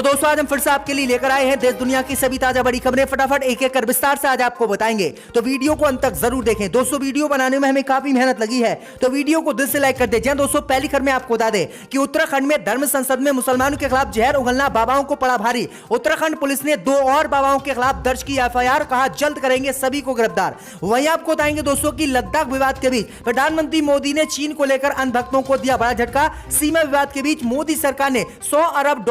तो दोस्तों आज हम फिर से आपके लिए लेकर आए हैं देश दुनिया की सभी ताजा बड़ी खबरें। फटाफट एक एक कर विस्तार से आज आपको बताएंगे, तो वीडियो को अंत तक जरूर देखें। दोस्तों वीडियो बनाने में हमें काफी मेहनत लगी है, तो वीडियो को दिल से लाइक कर दें। दोस्तों पहली खबर में आपको बता दें कि उत्तराखंड में धर्म संसद में मुसलमानों के खिलाफ जहर उगलना बाबाओं को पड़ा भारी। उत्तराखंड पुलिस ने 2 और बाबाओं के खिलाफ दर्ज की एफआईआर, कहा जल्द करेंगे सभी को गिरफ्तार। वहीं आपको बताएंगे दोस्तों की लद्दाख विवाद के बीच प्रधानमंत्री मोदी ने चीन को लेकर अन्य भक्तों को दिया बड़ा झटका। सीमा विवाद के बीच मोदी सरकार ने $100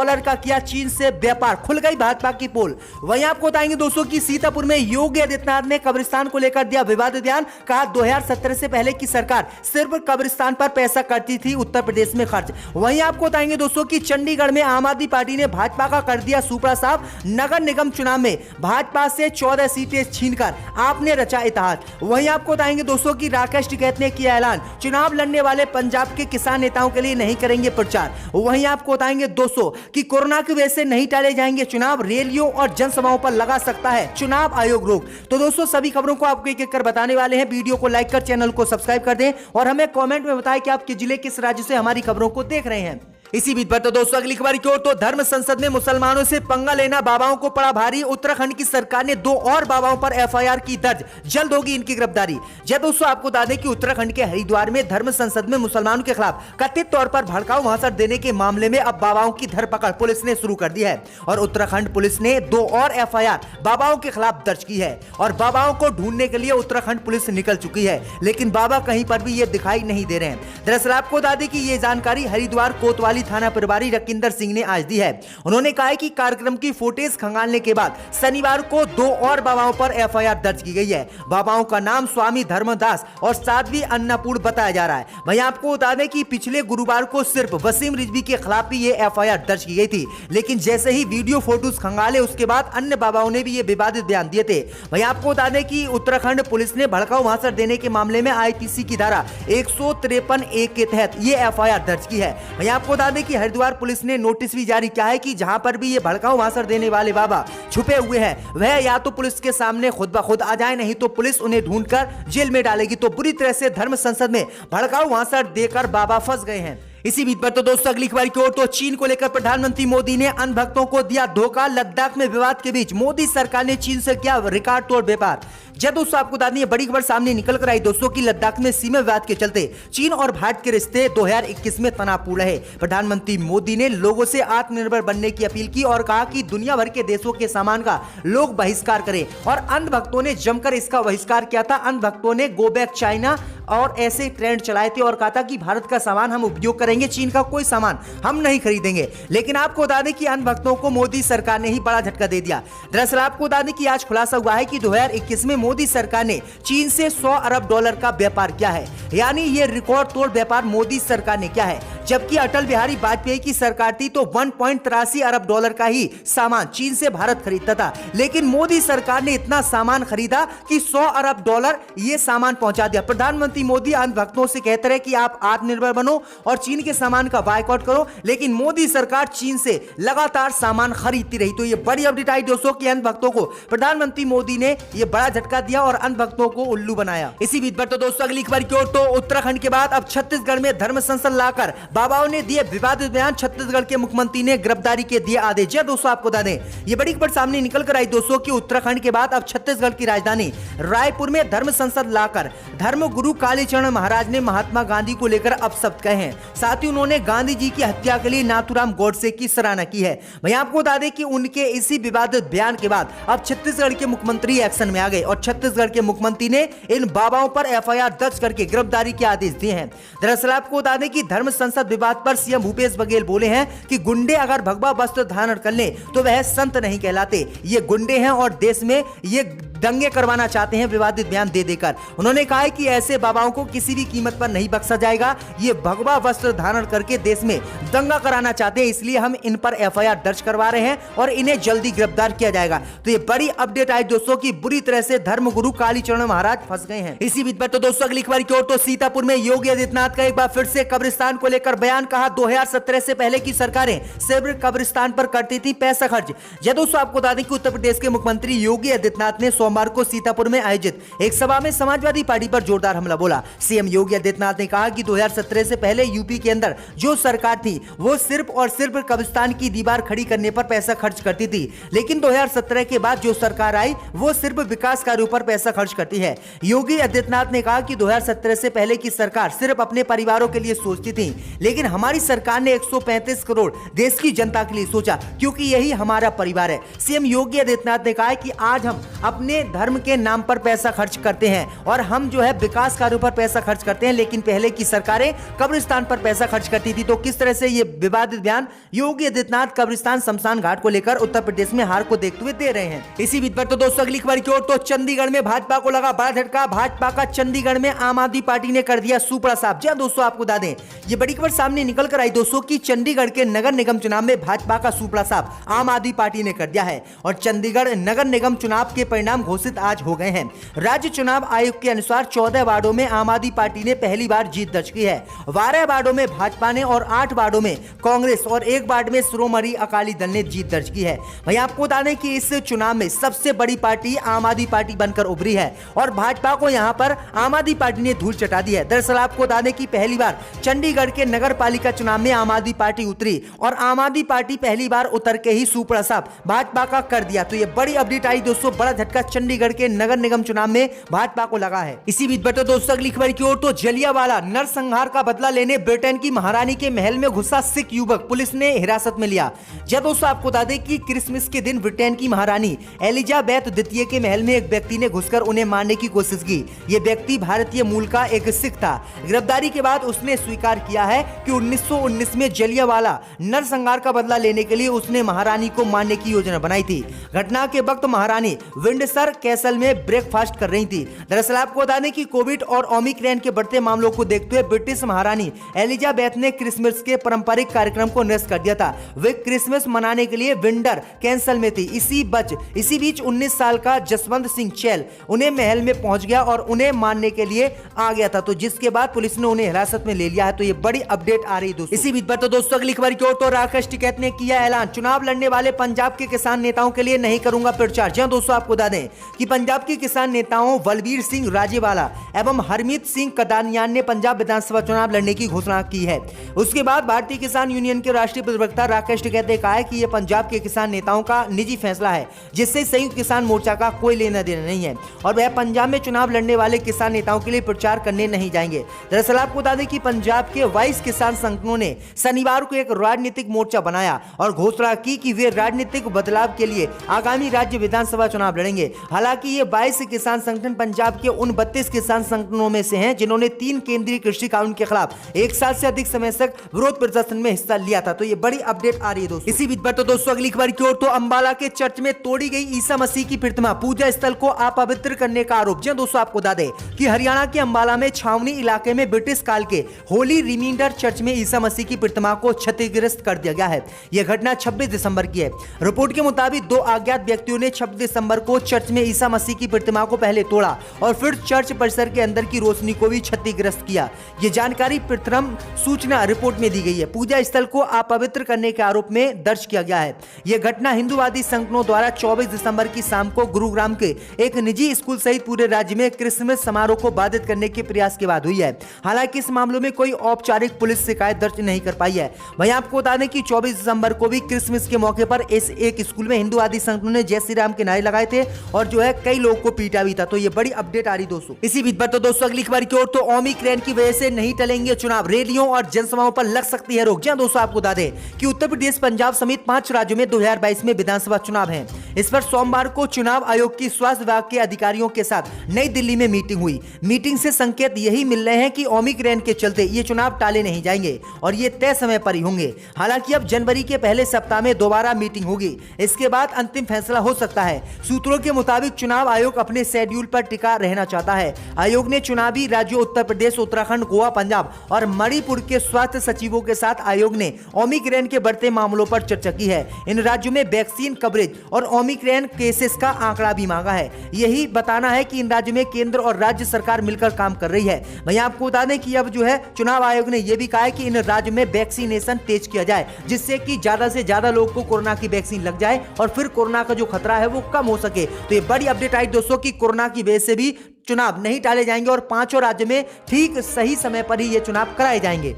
अरब का किया चीन से व्यापार, खुल गई भाजपा की पोल। वहीं आपको बताएंगे दोस्तों की सीतापुर में योगी आदित्यनाथ ने कब्रिस्तान को लेकर दिया विवादित बयान, कहा 2017 से पहले की सरकार सिर्फ कब्रिस्तान पर पैसा करती थी उत्तर प्रदेश में खर्च। वहीं आपको बताएंगे दोस्तों की चंडीगढ़ में आम आदमी पार्टी ने भाजपा का कर दिया सुपड़ा साफ। नगर निगम चुनाव में भाजपा से 14 सीटें छीनकर आपने रचा इतिहास। वहीं आपको बताएंगे दोस्तों की राकेश टिकैत ने किया ऐलान, चुनाव लड़ने वाले पंजाब के किसान नेताओं के लिए नहीं करेंगे प्रचार। वहीं आपको बताएंगे दोस्तों कि कोरोना की वजह से नहीं टाले जाएंगे चुनाव, रैलियों और जनसभाओं पर लगा सकता है चुनाव आयोग रोक। तो दोस्तों सभी खबरों को आपको एक एक कर बताने वाले हैं। वीडियो को लाइक कर चैनल को सब्सक्राइब कर दें और हमें कमेंट में बताएं कि आप किस जिले किस राज्य से हमारी खबरों को देख रहे हैं। इसी बीच पर तो दोस्तों अगली खबर की ओर, तो धर्म संसद में मुसलमानों से पंगा लेना बाबाओं को पड़ा भारी। उत्तराखंड की सरकार ने 2 और बाबाओं पर एफआईआर की दर्ज, जल्द होगी इनकी गिरफ्तारी। जब दोस्तों आपको बता दें कि उत्तराखंड के हरिद्वार में धर्म संसद में मुसलमानों के खिलाफ कथित तौर पर भड़काऊ भाषण देने के मामले में अब बाबाओं की धरपकड़ पुलिस ने शुरू कर दी है और उत्तराखंड पुलिस ने 2 और एफआईआर बाबाओं के खिलाफ दर्ज की है और बाबाओं को ढूंढने के लिए उत्तराखंड पुलिस निकल चुकी है, लेकिन बाबा कहीं पर भी ये दिखाई नहीं दे रहे हैं। दरअसल आपको बता दें कि ये जानकारी हरिद्वार कोतवाली थाना प्रभारी रकिंदर सिंह ने आज दी है। उन्होंने कहा है कि कार्यक्रम की फुटेज खंगालने के बाद शनिवार को 2 और बाबाओं पर एफआईआर दर्ज की गई है। बाबाओं का नाम स्वामी धर्मदास और साध्वी अन्नपूर्ण बताया जा रहा है। वहीं आपको बता दें कि पिछले गुरुवार को सिर्फ वसीम रिजवी के खिलाफ भी ये एफआईआर दर्ज की गई थी, लेकिन जैसे ही वीडियो फोटोज खंगाले उसके बाद अन्य बाबाओं ने भी ये विवादित बयान दिए थे। वहीं आपको बता दें कि उत्तराखंड पुलिस ने भड़काऊ भाषण देने के मामले में आईपीसी की धारा 153(a) के तहत ये एफआईआर दर्ज की है। वहीं आपको बता दें कि हरिद्वार पुलिस ने नोटिस भी जारी किया है कि जहां पर भी ये भड़काऊ भाषण देने वाले बाबा छुपे हुए हैं वह या तो पुलिस के सामने खुद ब खुद आ जाए, नहीं तो पुलिस उन्हें ढूंढकर जेल में डालेगी। तो बुरी तरह से धर्म संसद में भड़काऊ भाषण देकर बाबा फंस गए हैं। इसी बीच पर तो दोस्तों अगली खबर की ओर, तो चीन को लेकर प्रधानमंत्री मोदी ने अन्य भक्तों को दिया धोखा। लद्दाख में विवाद के बीच मोदी सरकार ने चीन से किया रिकॉर्ड तोड़ व्यापार। जब दोस्तों आपको बता दें बड़ी खबर सामने निकल कर आई दोस्तों की लद्दाख में सीमा विवाद के चलते चीन और भारत के रिश्ते 2021 में तनावपूर्ण रहे। प्रधानमंत्री मोदी ने लोगों से आत्मनिर्भर बनने की अपील की और कहा कि दुनिया भर के देशों के सामान का लोग बहिष्कार करें और अन्य भक्तों ने जमकर इसका बहिष्कार किया था। अन्य भक्तों ने गो बैक चाइना और ऐसे ट्रेंड चलाए थे और कहा था कि भारत का सामान हम उपयोग करेंगे, चीन का कोई सामान हम नहीं खरीदेंगे। लेकिन आपको बता दें कि अन्य भक्तों को मोदी सरकार ने ही बड़ा झटका दे दिया। दरअसल आपको बता दें कि आज खुलासा हुआ है कि 2021 में मोदी सरकार ने चीन से $100 अरब का व्यापार किया है, यानी ये रिकॉर्ड तोड़ व्यापार मोदी सरकार ने किया है। जबकि अटल बिहारी वाजपेयी की सरकार थी तो $1.83 अरब का ही सामान चीन से भारत खरीदता था, लेकिन मोदी सरकार ने इतना सामान खरीदा कि $100 अरब ये सामान पहुंचा दिया। प्रधानमंत्री मोदी अन्य भक्तों से कहते रहे कि आप आत्मनिर्भर बनो और चीन के सामान का बायकॉट करो, लेकिन मोदी सरकार चीन से लगातार सामान खरीदती रही। तो ये बड़ी अपडेट आई दोस्तों कि अन्य भक्तों को प्रधानमंत्री मोदी ने ये बड़ा झटका दिया और अन्य भक्तों को उल्लू बनाया। इसी बीच पर तो दोस्तों अगली खबर की ओर, तो उत्तराखंड के बाद अब छत्तीसगढ़ में धर्म संसद लाकर बाबाओं ने दिए विवादित बयान। छत्तीसगढ़ के मुख्यमंत्री ने गिरफ्तारी के दिए आदेश। जय दोस्तों आपको बता दें ये बड़ी खबर सामने निकल कर आई दोस्तों कि उत्तराखंड के बाद अब छत्तीसगढ़ की राजधानी रायपुर में धर्म संसद लाकर धर्म गुरु कालीचरण महाराज ने महात्मा गांधी को लेकर अपशब्द कहे हैं। साथ ही उन्होंने गांधी जी की हत्या के लिए नाथूराम गोडसे की सराहना की है। वहीं आपको बता दें कि उनके इसी विवादित बयान के बाद अब छत्तीसगढ़ के मुख्यमंत्री एक्शन में आ गए और छत्तीसगढ़ के मुख्यमंत्री ने इन बाबाओं पर एफआईआर दर्ज करके गिरफ्तारी के आदेश दिए हैं। दरअसल आपको बता दें कि धर्म संसद विवाद पर सीएम भूपेश बघेल बोले हैं कि गुंडे अगर भगवा वस्त्र धारण कर ले तो वह संत नहीं कहलाते, ये गुंडे हैं और देश में ये दंगे करवाना चाहते हैं विवादित बयान दे देकर। उन्होंने कहा है कि ऐसे बाबाओं को किसी भी कीमत पर नहीं बख्शा जाएगा, ये भगवा वस्त्र धारण करके देश में दंगा कराना चाहते हैं, इसलिए हम इन पर एफआईआर दर्ज करवा रहे हैं और इन्हें जल्दी गिरफ्तार किया जाएगा। तो ये बड़ी अपडेट आई दोस्तों की बुरी तरह से धर्मगुरु कालीचरण महाराज फंस गए हैं। इसी बीच पर तो दोस्तों अगली खबर की ओर, तो सीतापुर में योगी आदित्यनाथ का एक बार फिर से कब्रिस्तान को लेकर बयान, कहा 2017 से पहले की सरकारें सिर्फ कब्रिस्तान पर करती थी पैसा खर्च। जब दोस्तों आपको बता दें कि उत्तर प्रदेश के मुख्यमंत्री योगी आदित्यनाथ ने सोमवार सोमवार को सीतापुर में आयोजित एक सभा में समाजवादी पार्टी पर जोरदार हमला बोला। सीएम योगी आदित्यनाथ ने कहा कि 2017 से पहले यूपी के अंदर जो सरकार थी वो सिर्फ और सिर्फ कब्रिस्तान की दीवार खड़ी करने पर पैसा खर्च करती थी, लेकिन 2017 के बाद जो सरकार आई वो सिर्फ विकास कार्यों पर पैसा खर्च करती है। योगी आदित्यनाथ ने कहा कि 2017 से पहले की सरकार सिर्फ अपने परिवारों के लिए सोचती थी, लेकिन हमारी सरकार ने 135 करोड़ देश की जनता के लिए सोचा, क्योंकि यही हमारा परिवार है। सीएम योगी आदित्यनाथ ने कहा कि आज हम अपने धर्म के नाम पर पैसा खर्च करते हैं और हम जो है विकास कार्यों पर पैसा खर्च करते हैं, लेकिन पहले की सरकारें कब्रिस्तान पर पैसा खर्च करती थी। तो किस तरह से ये विवादित बयान योगी आदित्यनाथ कब्रिस्तान शमशान घाट को लेकर उत्तर प्रदेश में हार को देखते हुए दे रहे हैं। इसी बीच पर तो दोस्तों अगली खबर की ओर, तो चंडीगढ़ में भाजपा को लगा बड़ा झटका। भाजपा का चंडीगढ़ में आम आदमी पार्टी ने कर दिया सुपड़ा साफ। जी दोस्तों, आपको बता दें ये बड़ी खबर सामने निकल कर आई दोस्तों कि चंडीगढ़ के नगर निगम चुनाव में भाजपा का सुपड़ा साफ आम आदमी पार्टी ने कर दिया है और चंडीगढ़ नगर निगम चुनाव के परिणाम घोषित आज हो गए हैं। राज्य चुनाव आयोग के अनुसार 14 वार्डों में आम आदमी पार्टी ने पहली बार जीत दर्ज की है। 12 वार्डों में भाजपा ने और 8 वार्डों में कांग्रेस और 1 वार्ड में श्रोमणी अकाली दल ने जीत दर्ज की है। वहीं आपको बता दें कि इस चुनाव में सबसे बड़ी पार्टी आम आदमी पार्टी बनकर उभरी है और भाजपा को यहां पर आम आदमी पार्टी ने धूल चटा दी है। दरअसल आपको बता दें कि पहली बार चंडीगढ़ के नगर पालिका चुनाव में आम आदमी पार्टी उतरी और आम आदमी पार्टी पहली बार उतर के ही सुपड़ा साफ भाजपा का कर दिया। तो ये बड़ी अपडेट आई दोस्तों, बड़ा झटका चंडीगढ़ के नगर निगम चुनाव में भाजपा को लगा है। इसी बीच बटो दोस्तों अगली खबर की ओर, तो जलियांवाला नरसंहार का बदला लेने ब्रिटेन की महारानी के महल में घुसा सिख युवक पुलिस ने हिरासत में लिया। जब दोस्तों आपको बता दें कि क्रिसमस के दिन ब्रिटेन की महारानी एलिजाबेथ द्वितीय के महल में एक व्यक्ति ने घुसकर उन्हें मारने की कोशिश की। यह व्यक्ति भारतीय मूल का एक सिख था। गिरफ्तारी के बाद उसने स्वीकार किया है कि 1919 में जलियांवाला नरसंहार का बदला लेने के लिए उसने महारानी को मारने की योजना बनाई थी। घटना के वक्त महारानी विंडसर कैसल में ब्रेकफास्ट कर रही थी। दरअसल आपको बता दें कि कोविड और ओमिक्रॉन के बढ़ते मामलों को देखते हुए ब्रिटिश महारानी एलिजाबेथ ने क्रिसमस के पारंपरिक कार्यक्रम को निरस्त कर दिया था। वे क्रिसमस मनाने के लिए विंडर कैसल में थी। इसी बीच 19 साल का जसवंत सिंह चैल उन्हें महल में पहुंच गया और उन्हें मारने के लिए आ गया था, तो जिसके बाद पुलिस ने उन्हें हिरासत में ले लिया है। तो ये बड़ी अपडेट आ रही है दोस्तों। इसी बीच पर तो दोस्तों अगली खबर की ओर, तो राकेश टिकैत ने किया ऐलान, चुनाव लड़ने वाले पंजाब के किसान नेताओं के लिए नहीं करूंगा प्रचार। जी दोस्तों, आपको बता दें कि पंजाब के किसान नेताओं बलबीर सिंह राजेवाला एवं हरमीत सिंह कदानियान ने पंजाब विधानसभा चुनाव लड़ने की घोषणा की है। उसके बाद भारतीय किसान यूनियन के राष्ट्रीय प्रवक्ता राकेश टिकैत ने कहा है कि यह पंजाब के किसान नेताओं का निजी फैसला है, जिससे संयुक्त किसान मोर्चा का कोई लेना देना नहीं है और वह पंजाब में चुनाव लड़ने वाले किसान नेताओं के लिए प्रचार करने नहीं जाएंगे। दरअसल आपको बता दें कि पंजाब के 22 किसान संगठनों ने शनिवार को एक राजनीतिक मोर्चा बनाया और घोषणा की कि वे राजनीतिक बदलाव के लिए आगामी राज्य विधानसभा चुनाव लड़ेंगे। हालांकि ये 22 किसान संगठन पंजाब के उन 32 किसान संगठनों में से हैं जिन्होंने 3 केंद्रीय कृषि कानून के खिलाफ 1 साल से अधिक समय तक विरोध प्रदर्शन में हिस्सा लिया था। तो ये बड़ी अपडेट आ रही है दोस्तों। इसी बीच पर तो दोस्तों अगली खबर की ओर, तो अंबाला के चर्च में तोड़ी गई ईसा मसीह की प्रतिमा, पूजा स्थल को अपवित्र करने का आरोप। जी दोस्तों, आपको बता दें कि हरियाणा के अंबाला में छावनी इलाके में ब्रिटिश काल के होली रिमाइंडर चर्च में ईसा मसीह की प्रतिमा को क्षतिग्रस्त कर दिया गया है। यह घटना 26 दिसंबर की है। रिपोर्ट के मुताबिक 2 अज्ञात व्यक्तियों ने 26 दिसंबर को चर्च में ईसा मसीह की प्रतिमा को पहले तोड़ा और फिर चर्च परिसर के अंदर की रोशनी को भी क्षतिग्रस्त किया। यह जानकारी प्रथम सूचना रिपोर्ट में दी गई है। पूजा स्थल को अपवित्र करने के आरोप में दर्ज किया गया है। यह घटना हिंदूवादी संगठनों द्वारा 24 दिसंबर की शाम को गुरुग्राम के एक निजी स्कूल सहित पूरे राज्य में क्रिसमस समारोह को बाधित करने के प्रयास के बाद हुई है। हालांकि इस मामले में कोई औपचारिक पुलिस शिकायत दर्ज नहीं कर पाई है। वहीं आपको बता दें कि 24 दिसंबर को भी क्रिसमस के मौके पर इस एक स्कूल में हिंदूवादी संगठनों ने जय श्री राम के नारे लगाए थे और जो है कई लोगों को पीटा भी था। तो ये बड़ी अपडेट आ रही दोस्तों। इसी बीच पर तो दोस्तों अगली खबर की ओर, तो ओमिक्रॉन की वजह से नहीं टलेंगे चुनाव, रैलियों और जनसभाओं पर लग सकती है रोक। जी दोस्तों, आपको बता दें कि उत्तर प्रदेश, पंजाब समेत 5 राज्यों में 2022 में विधानसभा चुनाव है। इस पर सोमवार को चुनाव आयोग की स्वास्थ्य विभाग के अधिकारियों के साथ नई दिल्ली में मीटिंग हुई। मीटिंग से संकेत यही मिल रहे हैं कि ओमिक्रॉन के चलते ये चुनाव टाले नहीं जाएंगे और ये तय समय पर ही होंगे। हालांकि अब जनवरी के पहले सप्ताह में दोबारा मीटिंग होगी, इसके बाद अंतिम फैसला हो सकता है। सूत्रों के मुताबिक चुनाव आयोग अपने शेड्यूल पर टिका रहना चाहता है। आयोग ने चुनावी राज्यों उत्तर प्रदेश, उत्तराखंड, गोवा, पंजाब और मणिपुर के स्वास्थ्य सचिवों के साथ आयोग ने ओमिक्रॉन के बढ़ते मामलों पर चर्चा की है। इन राज्यों में वैक्सीन कवरेज और ओमिक्रॉन केसेस का आंकड़ा भी मांगा है। यही बताना है कि इन राज्यों में केंद्र और राज्य सरकार मिलकर काम कर रही है। वहीं आपको बता दें कि अब जो है चुनाव आयोग ने यह भी कहा है कि इन राज्यों में वैक्सीनेशन तेज किया जाए, जिससे कि ज्यादा से ज्यादा लोगों को कोरोना की वैक्सीन लग जाए और फिर कोरोना का जो खतरा है वो कम हो सके। तो तो ये बड़ी अपडेट आई दोस्तों कि कोरोना की वजह से भी चुनाव नहीं टाले जाएंगे और 5 राज्य में ठीक सही समय पर ही ये चुनाव कराए जाएंगे।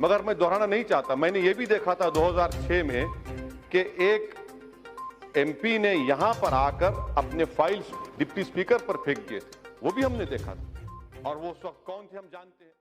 मगर मैं दोहराना नहीं चाहता, मैंने ये भी देखा था 2006 में कि एक एमपी ने यहां पर आकर अपने फाइल्स डिप्टी स्पीकर पर फेंक दिए थे, वो भी हमने देखा था। और वो सब कौन थे हम जानते हैं।